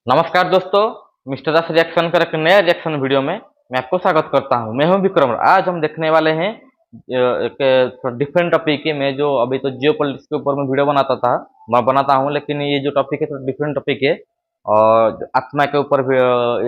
नमस्कार दोस्तों, मिस्टर दास रिएक्शन पर एक नया रिएक्शन वीडियो में मैं आपको स्वागत करता हूं। मैं हूं विक्रम। आज हम देखने वाले हैं एक डिफरेंट टॉपिक है। मैं जो अभी तो जियो पॉलिटिक्स के ऊपर मैं वीडियो मैं बनाता हूं, लेकिन ये जो टॉपिक है थोड़ा डिफरेंट टॉपिक है और आत्मा के ऊपर भी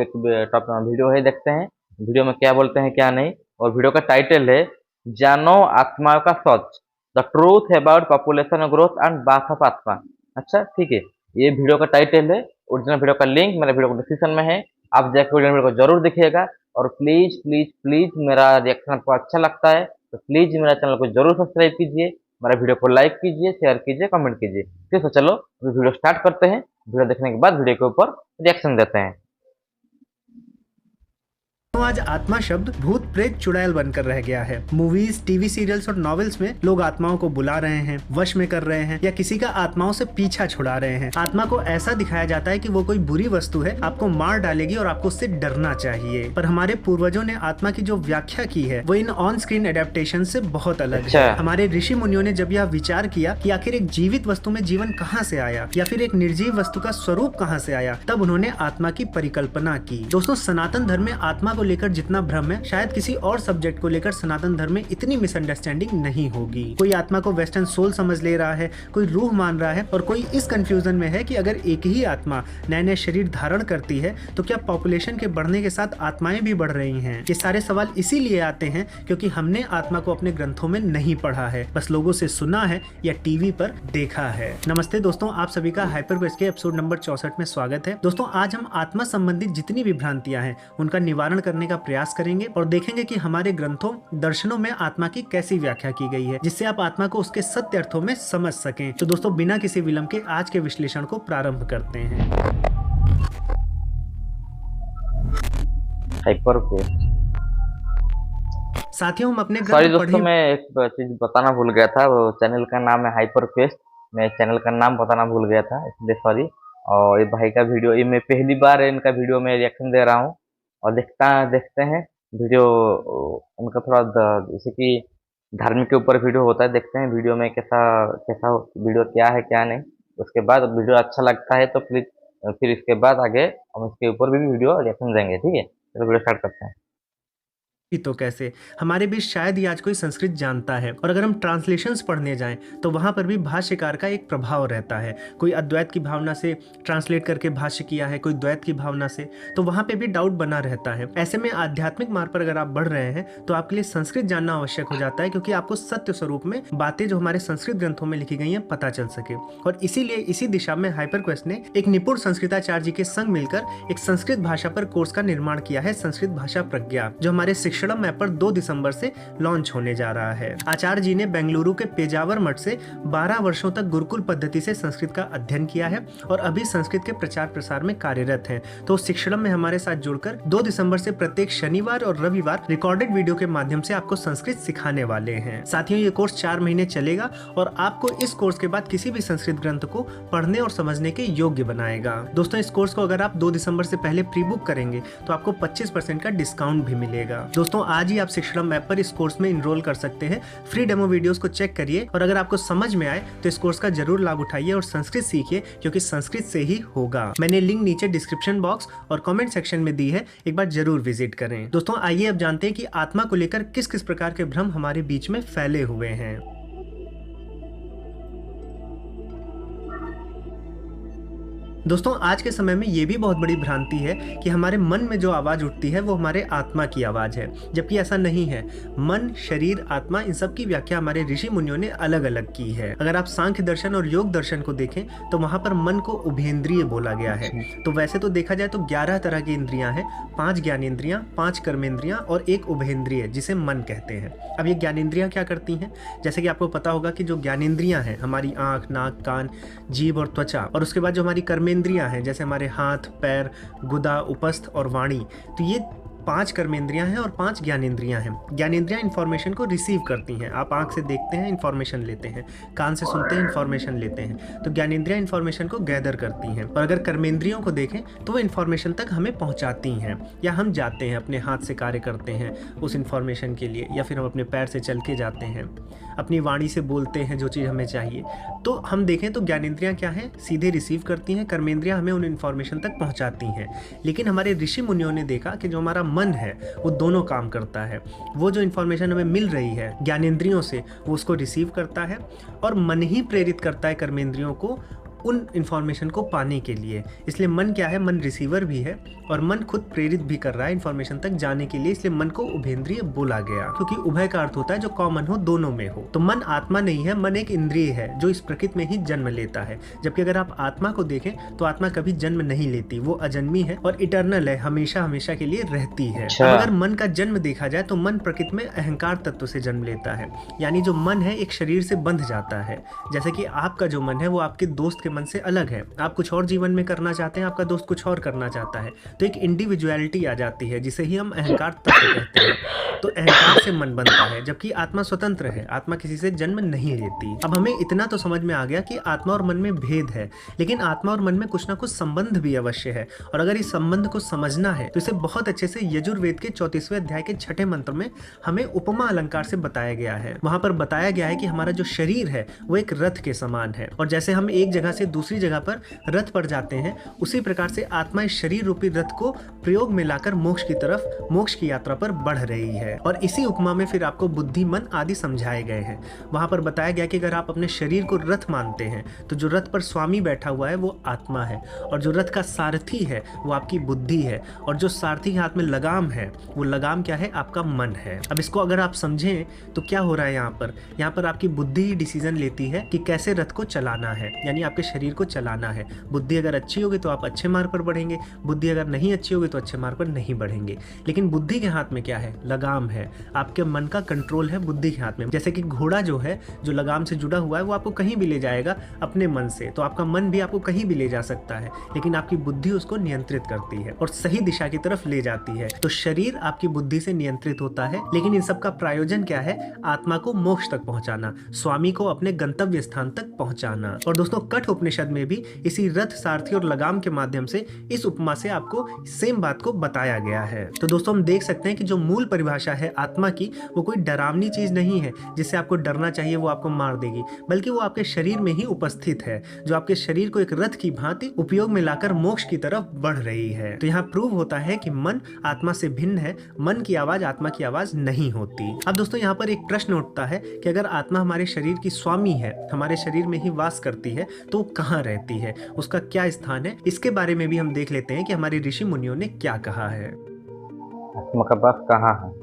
एक वीडियो है। देखते हैं वीडियो में क्या बोलते हैं क्या नहीं। और वीडियो का टाइटल है जानो आत्मा का सच, the truth about population growth and birth of atma. अच्छा ठीक है, ये वीडियो का टाइटल है। ओरिजिनल वीडियो का लिंक मेरे वीडियो को डिस्क्रिप्शन में है, आप जाकर ओरिजिनल वीडियो को जरूर देखिएगा। और प्लीज प्लीज प्लीज मेरा रिएक्शन आपको अच्छा लगता है तो प्लीज मेरा चैनल को जरूर सब्सक्राइब कीजिए, मेरा वीडियो को लाइक कीजिए, शेयर कीजिए, कमेंट कीजिए। ठीक है, चलो अभी वीडियो स्टार्ट करते हैं। वीडियो देखने के बाद वीडियो के ऊपर रिएक्शन देते हैं। आज आत्मा शब्द भूत प्रेत चुड़ैल बनकर रह गया है। मूवीज, टीवी सीरियल्स और नॉवेल्स में लोग आत्माओं को बुला रहे हैं, वश में कर रहे हैं या किसी का आत्माओं से पीछा छुड़ा रहे हैं। आत्मा को ऐसा दिखाया जाता है कि वो कोई बुरी वस्तु है, आपको मार डालेगी और आपको उससे डरना चाहिए। पर हमारे पूर्वजों ने आत्मा की जो व्याख्या की है वो इन ऑन स्क्रीन एडेप्टेशन से बहुत अलग है। हमारे ऋषि मुनियों ने जब यह विचार किया कि आखिर एक जीवित वस्तु में जीवन कहाँ से आया या फिर एक निर्जीव वस्तु का स्वरूप कहाँ से आया, तब उन्होंने आत्मा की परिकल्पना की। दोस्तों, सनातन धर्म में आत्मा को लेकर जितना भ्रम है, शायद किसी और सब्जेक्ट को लेकर सनातन धर्म में इतनी मिसअंडरस्टैंडिंग नहीं होगी। कोई आत्मा को वेस्टर्न सोल समझ ले रहा है, कोई रूह मान रहा है और कोई इस कंफ्यूजन में है कि अगर एक ही आत्मा नए नए शरीर धारण करती है तो क्या पॉपुलेशन के बढ़ने के साथ आत्माएं भी बढ़ रही हैं? ये सारे सवाल इसीलिए आते हैं क्योंकि हमने आत्मा को अपने ग्रंथों में नहीं पढ़ा है, बस लोगों से सुना है या टीवी पर देखा है। नमस्ते दोस्तों, आप सभी का हाइपर क्वेस्ट के एपिसोड नंबर 64 में स्वागत है। दोस्तों, आज हम आत्मा संबंधित जितनी भी भ्रांतियां हैं उनका निवारण करने का प्रयास करेंगे और देखेंगे कि हमारे ग्रंथों, दर्शनों में आत्मा की कैसी व्याख्या की गई है, जिससे आप आत्मा को उसके सत्य अर्थों में समझ सकें। तो दोस्तों, बिना किसी विलंब के आज के विश्लेषण को प्रारंभ करते हैं। Hyper quest. साथियों, हम अपने सॉरी दोस्तों, मैं एक चीज बताना भूल गया था। वो चैनल का नाम है हाइपर क्वेस्ट, मैं चैनल का नाम बताना भूल गया था, इसलिए सॉरी। और ये भाई का वीडियो, ये मैं पहली बार इनका वीडियो में रिएक्शन दे रहा हूँ और देखते हैं वीडियो। उनका थोड़ा जैसे कि धार्मिक के ऊपर वीडियो होता है, देखते हैं वीडियो में कैसा कैसा वीडियो क्या है क्या नहीं। उसके बाद वीडियो अच्छा लगता है तो प्लीज फिर इसके बाद आगे हम इसके ऊपर भी वीडियो रिएक्शन देंगे। ठीक है, चलो वीडियो स्टार्ट करते हैं। तो कैसे हमारे बीच शायद ही आज कोई संस्कृत जानता है, और अगर हम ट्रांसलेशंस पढ़ने जाएं तो वहां पर भी भाष्यकार का एक प्रभाव रहता है। कोई अद्वैत की भावना से ट्रांसलेट करके भाष्य किया है, कोई द्वैत की भावना से, तो वहां पे भी डाउट बना रहता है। ऐसे में आध्यात्मिक मार्ग पर अगर आप बढ़ रहे हैं तो आपके लिए संस्कृत जानना आवश्यक हो जाता है, क्योंकि आपको सत्य स्वरूप में बातें जो हमारे संस्कृत ग्रंथों में लिखी गई हैं पता चल सके। और इसीलिए इसी दिशा में हाइपर क्वेस्ट ने एक निपुण संस्कृताचार्य जी के संग मिलकर एक संस्कृत भाषा पर कोर्स का निर्माण किया है, संस्कृत भाषा प्रज्ञा, जो हमारे शिक्षणम ऐप पर 2 दिसंबर से लॉन्च होने जा रहा है। आचार्य जी ने बेंगलुरु के पेजावर मठ से 12 वर्षों तक गुरुकुल पद्धति से संस्कृत का अध्ययन किया है और अभी संस्कृत के प्रचार प्रसार में कार्यरत हैं। तो शिक्षणम में हमारे साथ जुड़कर 2 दिसंबर से प्रत्येक शनिवार और रविवार रिकॉर्डेड वीडियो के माध्यम से आपको संस्कृत सिखाने वाले हैं। साथियों, ये कोर्स 4 महीने चलेगा और आपको इस कोर्स के बाद किसी भी संस्कृत ग्रंथ को पढ़ने और समझने के योग्य बनाएगा। दोस्तों, इस कोर्स को अगर आप 2 दिसंबर से पहले प्री बुक करेंगे तो आपको 25% का डिस्काउंट भी मिलेगा। दोस्तों, आज ही आप शिक्षणम ऐप पर इस कोर्स में इनरोल कर सकते हैं। फ्री डेमो वीडियोस को चेक करिए और अगर आपको समझ में आए तो इस कोर्स का जरूर लाभ उठाइए और संस्कृत सीखिए, क्योंकि संस्कृत से ही होगा। मैंने लिंक नीचे डिस्क्रिप्शन बॉक्स और कमेंट सेक्शन में दी है, एक बार जरूर विजिट करें। दोस्तों, आइए अब जानते हैं कि आत्मा को लेकर किस किस प्रकार के भ्रम हमारे बीच में फैले हुए हैं। दोस्तों, आज के समय में ये भी बहुत बड़ी भ्रांति है कि हमारे मन में जो आवाज़ उठती है वो हमारे आत्मा की आवाज़ है, जबकि ऐसा नहीं है। मन, शरीर, आत्मा, इन सब की व्याख्या हमारे ऋषि मुनियों ने अलग अलग की है। अगर आप सांख्य दर्शन और योग दर्शन को देखें तो वहाँ पर मन को उभेंद्रिय बोला गया है। तो वैसे तो देखा जाए तो 11 तरह की इंद्रियां हैं, 5 ज्ञानेंद्रियां, 5 कर्मेंद्रियां और 1 उभेंद्रिय, जिसे मन कहते हैं। अब ये ज्ञानेंद्रियां क्या करती हैं? जैसे कि आपको पता होगा कि जो ज्ञानेंद्रियां हैं हमारी आँख, नाक, कान, जीभ और त्वचा, और उसके बाद जो हमारी कर्मेंद्रियां हैं जैसे हमारे हाथ, पैर, गुदा, उपस्थ और वाणी, तो ये 5 कर्मेंद्रियां हैं और 5 ज्ञानेंद्रियां हैं। ज्ञानेंद्रियां इंफॉर्मेशन को रिसीव करती हैं। आप आंख से देखते हैं, इंफॉर्मेशन लेते हैं, कान से सुनते हैं, इंफॉर्मेशन लेते हैं। तो ज्ञानेंद्रियां इंफॉर्मेशन को गैदर करती हैं। और अगर कर्मेंद्रियों को देखें तो वो इंफॉर्मेशन तक हमें पहुंचाती हैं, या हम जाते हैं अपने हाथ से कार्य करते हैं उस इंफॉर्मेशन के लिए, या फिर हम अपने पैर से चल के जाते हैं, अपनी वाणी से बोलते हैं जो चीज़ हमें चाहिए। तो हम देखें तो ज्ञानेंद्रियां क्या हैं, सीधे रिसीव करती हैं, कर्मेंद्रियां हमें उन इन्फॉर्मेशन तक पहुंचाती हैं। लेकिन हमारे ऋषि मुनियों ने देखा कि जो हमारा मन है वो दोनों काम करता है। वो जो इन्फॉर्मेशन हमें मिल रही है ज्ञानेंद्रियों से, वो उसको रिसीव करता है, और मन ही प्रेरित करता है कर्मेंद्रियों को उन इन्फॉर्मेशन को पाने के लिए। इसलिए मन क्या है, मन रिसीवर भी है और मन खुद प्रेरित भी कर रहा है इन्फॉर्मेशन तक जाने के लिए। इसलिए मन को उभेंद्रिय बोला गया, क्योंकि उभय का अर्थ होता है जो कॉमन हो, दोनों में हो। तो मन आत्मा नहीं है, मन एक इंद्रिय है जो इस प्रकृति में ही जन्म लेता है। जबकि अगर आप आत्मा को देखें तो आत्मा कभी जन्म नहीं लेती, वो अजन्मी है और इटर्नल है, हमेशा हमेशा के लिए रहती है। अब अगर मन का जन्म देखा जाए तो मन प्रकृति में अहंकार तत्व से जन्म लेता है। यानी जो मन है एक शरीर से बंध जाता है। जैसे कि आपका जो मन है वो आपके दोस्त के मन से अलग है। आप कुछ और जीवन में करना चाहते हैं, आपका दोस्त कुछ और करना चाहता है, तो एक इंडिविजुअलिटी आ जाती है जिसे ही हम अहंकार तत्व कहते हैं। तो अहंकार से मन बनता है, जबकि आत्मा स्वतंत्र है, आत्मा किसी से जन्म नहीं लेती। अब हमें इतना तो समझ में आ गया कि आत्मा और मन में भेद है, लेकिन आत्मा और मन में कुछ ना कुछ संबंध भी अवश्य है। और अगर इस संबंध को समझना है तो इसे बहुत अच्छे से यजुर्वेद के 34वें अध्याय के 6ठे मंत्र में हमें उपमा अलंकार से बताया गया है। वहां पर बताया गया है कि हमारा जो शरीर है वो एक रथ के समान है, और जैसे हम एक जगह से दूसरी जगह पर रथ पर जाते हैं, उसी प्रकार से आत्मा इस शरीर रूपी रथ को प्रयोग में लाकर मोक्ष की तरफ, मोक्ष की यात्रा पर बढ़ रही है। और इसी उपमा में फिर आपको बुद्धि, मन आदि समझाए गए हैं। वहां पर बताया गया कि अगर आप अपने शरीर को रथ मानते हैं तो जो रथ पर स्वामी बैठा हुआ है वो आत्मा है, और जो रथ का सारथी है वो आपकी बुद्धि है, और जो सारथी के हाथ में लगाम है वो लगाम क्या है, आपका मन है। अब इसको अगर आप समझें तो क्या हो रहा है, यहाँ पर आपकी बुद्धि ही डिसीजन लेती है कि कैसे रथ को चलाना है, यानी आपके शरीर को चलाना है। बुद्धि अगर अच्छी होगी तो आप अच्छे मार्ग पर बढ़ेंगे, बुद्धि अगर नहीं अच्छी होगी तो अच्छे मार्ग पर नहीं बढ़ेंगे। लेकिन बुद्धि के हाथ में क्या है, लगाम है। आपके मन का कंट्रोल है बुद्धि के हाथ में। जैसे कि घोड़ा जो है, जो लगाम से जुड़ा हुआ है, वो आपको कहीं भी ले जाएगा अपने मन से, तो आपका मन भी आपको कहीं भी ले जा सकता है, लेकिन आपकी बुद्धि उसको नियंत्रित करती है और सही दिशा की तरफ ले जाती है। तो शरीर आपकी बुद्धि से नियंत्रित होता है, लेकिन इन सब का प्रायोजन क्या है, आत्मा को मोक्ष तक पहुंचाना, स्वामी को अपने गंतव्य स्थान तक पहुंचाना। और दोस्तों कठ उपनिषद में भी इसी रथ, सारथी और लगाम के माध्यम से इस उपमा से आपको सेम बात को बताया गया है। तो दोस्तों हम देख सकते हैं कि जो मूल परिभाषा है आत्मा की, वो कोई डरावनी चीज नहीं है जिससे आपको डरना चाहिए, वो आपको मार देगी, बल्कि वो आपके शरीर में ही उपस्थित है, जो आपके शरीर को एक रथ की भांति उपयोग में लाकर मोक्ष की तरफ बढ़ रही है। तो यहाँ प्रूव होता है कि मन आत्मा से भिन्न है, मन की आवाज आत्मा की आवाज नहीं होती। अब दोस्तों यहाँ पर एक प्रश्न उठता है कि अगर आत्मा हमारे शरीर की स्वामी है, हमारे शरीर में ही वास करती है, तो वो कहाँ रहती है, उसका क्या स्थान है? इसके बारे में भी हम देख लेते हैं कि हमारे ऋषि मुनियों ने क्या कहा है। आत्मा का वास कहाँ है?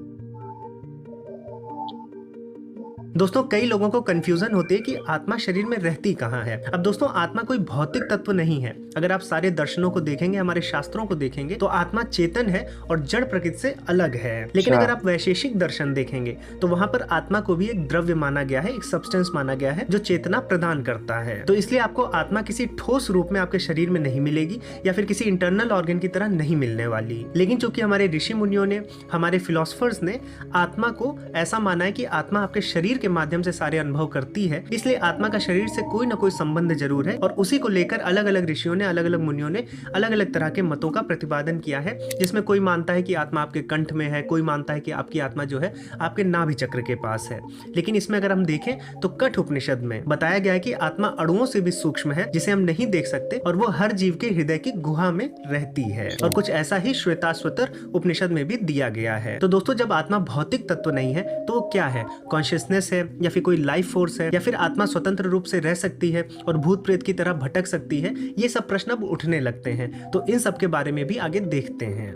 दोस्तों कई लोगों को कंफ्यूजन होती है कि आत्मा शरीर में रहती कहाँ है। अब दोस्तों आत्मा कोई भौतिक तत्व नहीं है। अगर आप सारे दर्शनों को देखेंगे, हमारे शास्त्रों को देखेंगे, तो आत्मा चेतन है और जड़ प्रकृति से अलग है। लेकिन अगर आप वैशेषिक दर्शन देखेंगे तो वहां पर आत्मा को भी एक द्रव्य माना गया है, एक सब्सटेंस माना गया है जो चेतना प्रदान करता है। तो इसलिए आपको आत्मा किसी ठोस रूप में आपके शरीर में नहीं मिलेगी, या फिर किसी इंटरनल ऑर्गन की तरह नहीं मिलने वाली। लेकिन चूंकि हमारे ऋषि मुनियों ने, हमारे फिलोसफर्स ने आत्मा को ऐसा माना है कि आत्मा आपके शरीर के माध्यम से सारे अनुभव करती है, इसलिए आत्मा का शरीर से कोई ना कोई संबंध जरूर है। और उसी को लेकर अलग अलग ऋषियों ने, अलग अलग मुनियों ने अलग अलग तरह के मतों का प्रतिपादन किया है, जिसमें कोई मानता है कि आत्मा आपके कंठ में है, कोई मानता है कि आपकी आत्मा जो है आपके नाभि चक्र के पास है। लेकिन इसमें अगर हम देखें तो कठ उपनिषद में बताया गया है कि आत्मा अणुओं से भी सूक्ष्म है, जिसे हम नहीं देख सकते, और वो हर जीव के हृदय की गुहा में रहती है। और कुछ ऐसा ही श्वेताश्वतर उपनिषद में भी दिया गया है। तो दोस्तों जब आत्मा भौतिक तत्व नहीं है तो वो क्या है, कॉन्शियसनेस है, या फिर कोई लाइफ फोर्स है, या फिर आत्मा स्वतंत्र रूप से रह सकती है और भूत प्रेत की तरह भटक सकती है? ये सब प्रश्न अब उठने लगते हैं। तो इन सब के बारे में भी आगे देखते हैं।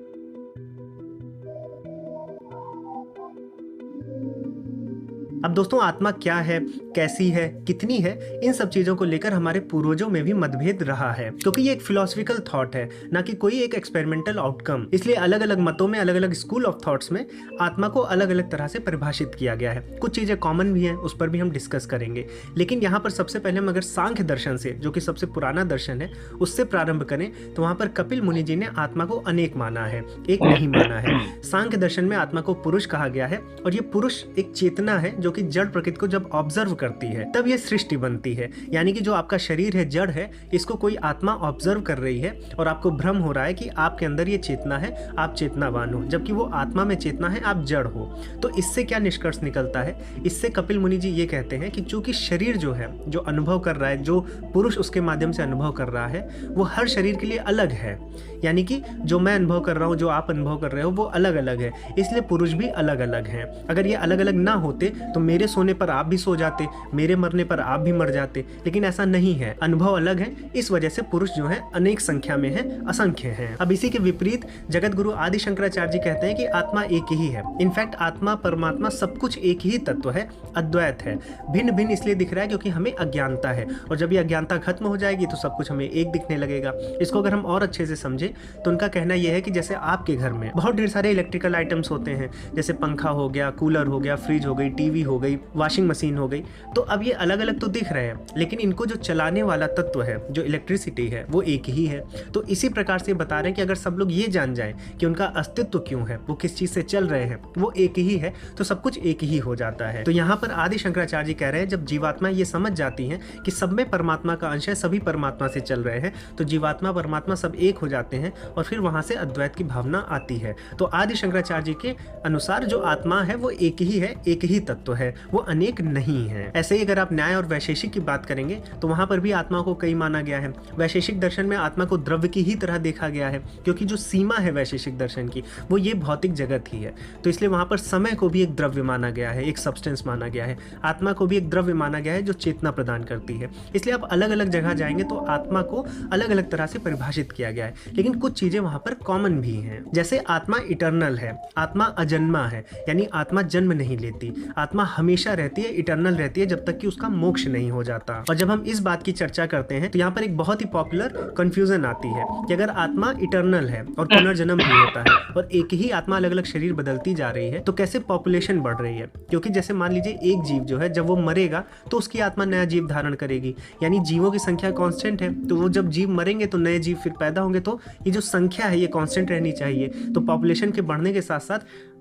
अब दोस्तों आत्मा क्या है, कैसी है, कितनी है, इन सब चीज़ों को लेकर हमारे पूर्वजों में भी मतभेद रहा है, क्योंकि ये एक फिलोसफिकल थॉट है, ना कि कोई एक एक्सपेरिमेंटल आउटकम। इसलिए अलग अलग मतों में, अलग अलग स्कूल ऑफ थॉट्स में आत्मा को अलग अलग तरह से परिभाषित किया गया है। कुछ चीज़ें कॉमन भी हैं, उस पर भी हम डिस्कस करेंगे। लेकिन यहाँ पर सबसे पहले हम अगर सांख्य दर्शन से, जो कि सबसे पुराना दर्शन है, उससे प्रारंभ करें तो वहाँ पर कपिल मुनि जी ने आत्मा को अनेक माना है, एक नहीं माना है। सांख्य दर्शन में आत्मा को पुरुष कहा गया है, और ये पुरुष एक चेतना है जो कि जड़ प्रकृति को जब ऑब्जर्व करती है तब ये सृष्टि बनती है। यानी कि जो आपका शरीर है, जड़ है, इसको कोई आत्मा ऑब्जर्व कर रही है और आपको भ्रम हो रहा है कि आपके अंदर ये चेतना है, आप चेतनावान हो, जबकि वो आत्मा में चेतना है, आप जड़ हो। तो इससे क्या निष्कर्ष निकलता है? इससे कपिल मुनि जी ये कहते हैं कि चूंकि शरीर जो है, जो अनुभव कर रहा है, जो पुरुष उसके माध्यम से अनुभव कर रहा है, वो हर शरीर के लिए अलग है। यानी कि जो मैं अनुभव कर रहा हूँ, जो आप अनुभव कर रहे हो, वो अलग अलग है। इसलिए पुरुष भी अलग अलग हैं। अगर ये अलग अलग ना होते तो मेरे सोने पर आप भी सो जाते, मेरे मरने पर आप भी मर जाते, लेकिन ऐसा नहीं है। अनुभव अलग है, इस वजह से पुरुष जो है अनेक संख्या में है, असंख्य हैं। अब इसी के विपरीत जगत गुरु आदि शंकराचार्य जी कहते हैं कि आत्मा एक ही है। इनफैक्ट आत्मा, परमात्मा सब कुछ एक ही तत्व है, अद्वैत है। भिन्न भिन्न इसलिए दिख रहा है क्योंकि हमें अज्ञानता है, और जब ये अज्ञानता खत्म हो जाएगी तो सब कुछ हमें एक दिखने लगेगा। इसको अगर हम और अच्छे से समझे तो उनका कहना यह है कि जैसे आपके घर में बहुत ढेर सारे इलेक्ट्रिकल आइटम्स होते हैं, जैसे पंखा हो गया, कूलर हो गया, फ्रिज हो गई, टीवी हो गई, वॉशिंग मशीन हो गई, तो अब ये अलग अलग तो दिख रहे हैं, लेकिन इनको जो चलाने वाला तत्व है, जो इलेक्ट्रिसिटी है, वो एक ही है। तो इसी प्रकार से बता रहे हैं कि अगर सब लोग ये जान जाएं कि उनका अस्तित्व क्यों है, वो किस चीज से चल रहे हैं, वो एक ही है, तो सब कुछ एक ही हो जाता है। तो यहाँ पर आदि शंकराचार्य जी कह रहे हैं, जब जीवात्मा ये समझ जाती हैं कि सब में परमात्मा का अंश है, सभी परमात्मा से चल रहे हैं, तो जीवात्मा परमात्मा सब एक हो जाते हैं, और फिर वहां से अद्वैत की भावना आती है। तो आदि शंकराचार्य जी के अनुसार जो आत्मा है वो एक ही है, एक ही तत्व है, वो अनेक नहीं है। ऐसे ही अगर आप न्याय और वैशेषिक की बात करेंगे तो वहां पर भी आत्मा को कई माना गया है। वैशेषिक दर्शन में आत्मा को द्रव्य की ही तरह देखा गया है, क्योंकि जो सीमा है वैशेषिक दर्शन की, वो ये भौतिक जगत ही है। तो इसलिए वहां पर समय को भी एक द्रव्य माना गया है, एक सब्सटेंस माना गया है। आत्मा को भी एक द्रव्य माना गया है जो चेतना प्रदान करती है। इसलिए आप अलग अलग जगह जाएंगे तो आत्मा को अलग अलग तरह से परिभाषित किया गया है, लेकिन कुछ चीजें वहां पर कॉमन भी हैं। जैसे आत्मा इटर्नल है, आत्मा अजन्मा है, यानी आत्मा जन्म नहीं लेती, आत्मा हमेशा रहती है, इटर्नल रहती है, जब तक कि उसका मोक्ष नहीं हो जाता। और जब हम इस बात की चर्चा करते हैं तो यहाँ पर एक बहुत ही पॉपुलर कंफ्यूजन आती है कि अगर आत्मा इटर्नल है और पुनर्जन्म भी होता है, और एक ही आत्मा अलग अलग शरीर बदलती जा रही है, तो कैसे पॉपुलेशन बढ़ रही है? क्योंकि जैसे मान लीजिए एक जीव जो है, जब वो मरेगा तो उसकी आत्मा नया जीव धारण करेगी, यानी जीवों की संख्या कांस्टेंट है, तो वो जब जीव मरेंगे तो नए जीव फिर पैदा होंगे, तो ये जो संख्या है ये कांस्टेंट रहनी चाहिए। तो पॉपुलेशन के बढ़ने के साथ साथ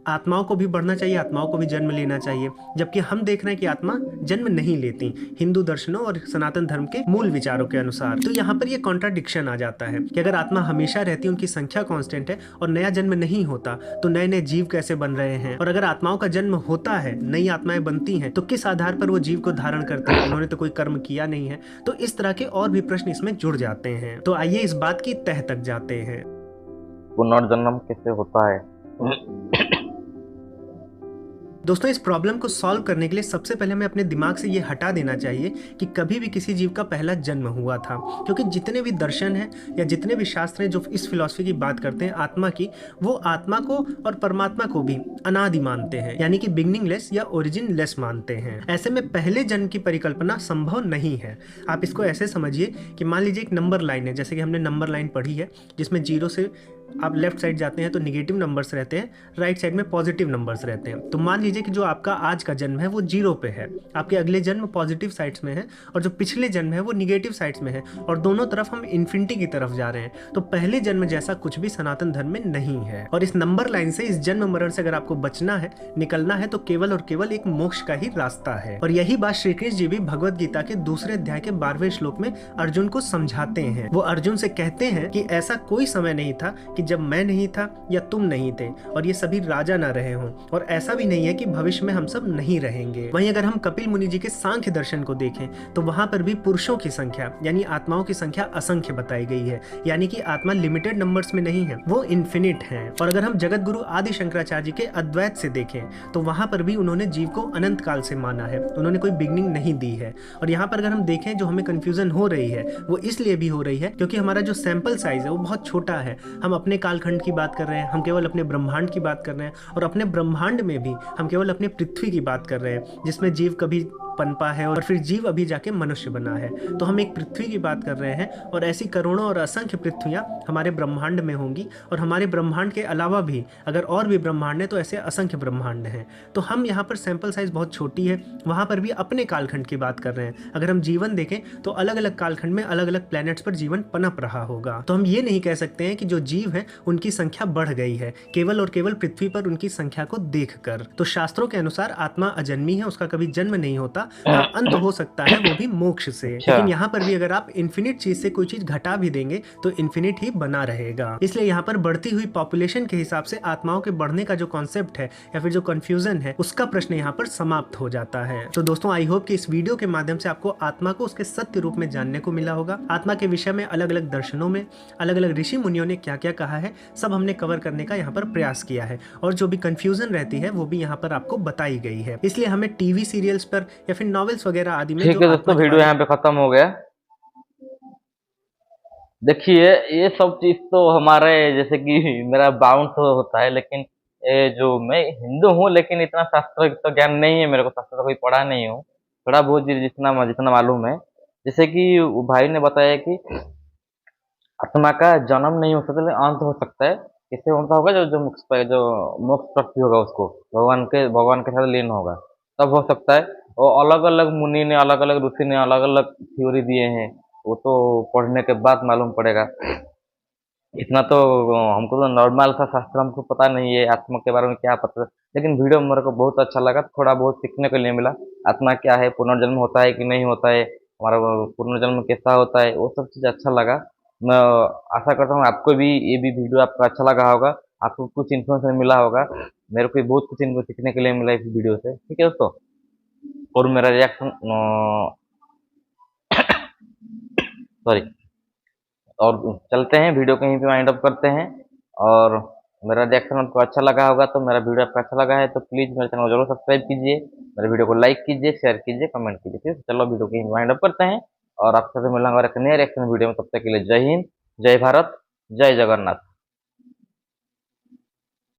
आत्माओं को भी बढ़ना चाहिए, आत्माओं को भी जन्म लेना चाहिए, जबकि हम देख रहे हैं कि आत्मा जन्म नहीं लेती हिंदू दर्शनों और सनातन धर्म के मूल विचारों के अनुसार। तो यहाँ पर ये कॉन्ट्राडिक्शन आ जाता है कि अगर आत्मा हमेशा रहती है, उनकी संख्या कांस्टेंट है, और नया जन्म नहीं होता, तो नए नए जीव कैसे बन रहे हैं? और अगर आत्माओं का जन्म होता है, नई आत्माएं बनती हैं, तो किस आधार पर वो जीव को धारण करते हैं? उन्होंने तो कोई कर्म किया नहीं है। तो इस तरह के और भी प्रश्न इसमें जुड़ जाते हैं। तो आइए इस बात की तह तक जाते हैं। पुनर्जन्म कैसे होता है? दोस्तों, इस प्रॉब्लम को सॉल्व करने के लिए सबसे पहले हमें अपने दिमाग से ये हटा देना चाहिए कि कभी भी किसी जीव का पहला जन्म हुआ था, क्योंकि जितने भी दर्शन हैं या जितने भी शास्त्र हैं जो इस फिलॉसफी की बात करते हैं आत्मा की, वो आत्मा को और परमात्मा को भी अनादि मानते हैं, यानी कि बिगनिंगलेस या ओरिजिन लेस मानते हैं। ऐसे में पहले जन्म की परिकल्पना संभव नहीं है। आप इसको ऐसे समझिए कि मान लीजिए एक नंबर लाइन है, जैसे कि हमने नंबर लाइन पढ़ी है, जिसमें 0 से आप लेफ्ट साइड जाते हैं तो निगेटिव नंबर्स रहते हैं, राइट साइड में पॉजिटिव नंबर्स रहते हैं। तो मान लीजिए कि जो आपका आज का जन्म है वो 0 पे है, आपके अगले जन्म पॉजिटिव साइड्स में है, और जो पिछले जन्म है वो निगेटिव साइड्स में है, और दोनों तरफ हम इन्फिनिटी की तरफ जा रहे हैं। तो पहले जन्म जैसा कुछ भी सनातन धर्म में नहीं है। और इस नंबर लाइन से, इस जन्म मरण से अगर आपको बचना है, निकलना है, तो केवल और केवल एक मोक्ष का ही रास्ता है। और यही बात श्री कृष्ण जी भी भगवद गीता के 2 अध्याय के 12वें श्लोक में अर्जुन को समझाते हैं। वो अर्जुन से कहते हैं कि ऐसा कोई समय नहीं था कि जब मैं नहीं था या तुम नहीं थे और ये सभी राजा ना रहे हों, और ऐसा भी नहीं है कि भविष्य में हम सब नहीं रहेंगे। वहीं अगर हम कपिल मुनि जी के सांख्य दर्शन को देखें तो वहां पर भी पुरुषों की संख्या यानी आत्माओं की संख्या असंख्य बताई गई है, यानी कि आत्मा लिमिटेड नंबर्स में नहीं है, वो इन्फिनिट है। और अगर हम जगत गुरु आदि शंकराचार्य जी के अद्वैत से देखें तो वहां पर भी उन्होंने जीव को अनंत काल से माना है, उन्होंने कोई बिगनिंग नहीं दी है। और यहाँ पर अगर हम देखें, जो हमें कंफ्यूजन हो रही है वो इसलिए भी हो रही है क्योंकि हमारा जो सैंपल साइज है वो बहुत छोटा है। हम अपने कालखंड की बात कर रहे हैं, हम केवल अपने ब्रह्मांड की बात कर रहे हैं, और अपने ब्रह्मांड में भी हम केवल अपने पृथ्वी की बात कर रहे हैं, जिसमें जीव कभी पनपा है और फिर जीव अभी जाके मनुष्य बना है। तो हम एक पृथ्वी की बात कर रहे हैं और ऐसी करोड़ों और असंख्य पृथ्वियां हमारे ब्रह्मांड में होंगी, और हमारे ब्रह्मांड के अलावा भी अगर और भी ब्रह्मांड है तो ऐसे असंख्य ब्रह्मांड हैं। तो हम यहाँ पर सैंपल साइज बहुत छोटी है, वहाँ पर भी अपने कालखंड की बात कर रहे हैं। अगर हम जीवन देखें तो अलग अलग कालखंड में अलग अलग प्लैनेट्स पर जीवन पनप रहा होगा। तो हम ये नहीं कह सकते हैं कि जो जीव हैं उनकी संख्या बढ़ गई है केवल और केवल पृथ्वी पर उनकी संख्या को देखकर। तो शास्त्रों के अनुसार आत्मा अजन्मी है, उसका कभी जन्म नहीं होता। हाँ, अंत हो सकता है, वो भी मोक्ष से। अच्छा। लेकिन यहाँ पर भी अगर आप इन्फिनिट चीज से कोई चीज घटा भी देंगे तो इन्फिनिट ही बना रहेगा। इसलिए यहाँ पर बढ़ती हुई पॉपुलेशन के हिसाब से आत्माओं के बढ़ने का जो कॉन्सेप्ट है या फिर जो कंफ्यूजन है उसका प्रश्न यहाँ पर समाप्त हो जाता है। तो दोस्तों, आई होप कि इस वीडियो के माध्यम से आपको आत्मा को उसके सत्य रूप में जानने को मिला होगा। आत्मा के विषय में अलग अलग दर्शनों में अलग अलग ऋषि मुनियों ने क्या क्या कहा है, सब हमने कवर करने का यहाँ पर प्रयास किया है, और जो भी कंफ्यूजन रहती है वो भी यहाँ पर आपको बताई गई है। इसलिए हमें टीवी सीरियल्स पर या फिर नॉवेल्स वगैरह आदि में ठीक जो है आत्मा दोस्तों, के वीडियो बारे यहाँ पे खत्म हो गया। देखिए, ये सब चीज तो हमारे जैसे कि मेरा बाउंस होता है, लेकिन ये जो मैं हिंदू हूँ लेकिन इतना शास्त्र तो ज्ञान नहीं है मेरे को, शास्त्र तो कोई पढ़ा नहीं हूँ। थोड़ा बहुत जितना जितना मालूम है, जैसे कि वो भाई ने बताया कि आत्मा का जन्म नहीं हो सकता लेकिन अंत हो सकता है। किससे होता होगा? जो मोक्ष प्राप्ति होगा उसको भगवान के साथ लीन होगा, तब हो सकता है। और अलग अलग मुनि ने, अलग अलग ऋषि ने अलग अलग थ्योरी दिए हैं, वो तो पढ़ने के बाद मालूम पड़ेगा। इतना तो हमको तो नॉर्मल सा शास्त्र हमको पता नहीं है, आत्मा के बारे में क्या पता। लेकिन वीडियो मेरे को बहुत अच्छा लगा, थोड़ा बहुत सीखने को लिए मिला। आत्मा क्या है, पुनर्जन्म होता है कि नहीं होता है, हमारा वो पुनर्जन्म कैसा होता है, वो सब चीज़ अच्छा लगा। मैं आशा करता हूँ आपको भी ये भी वीडियो आपको अच्छा लगा होगा, आपको कुछ इन्फॉर्मेशन मिला होगा। मेरे को भी बहुत कुछ इनको सीखने के लिए मिला इस वीडियो से। ठीक है दोस्तों, और मेरा रिएक्शन सॉरी, और चलते हैं, वीडियो कहीं पे वाइंड अप करते हैं। और मेरा रिएक्शन आपको अच्छा लगा होगा, तो मेरा वीडियो आपको अच्छा लगा है तो प्लीज़ मेरे चैनल को जरूर सब्सक्राइब कीजिए, मेरे वीडियो को लाइक कीजिए, शेयर कीजिए, कमेंट कीजिए। ठीक है, चलो वीडियो कहीं वाइंड अप करते हैं और आपसे मिलूंगा एक नए रिएक्शन वीडियो में। तब तक के लिए जय हिंद, जय भारत, जय जगन्नाथ।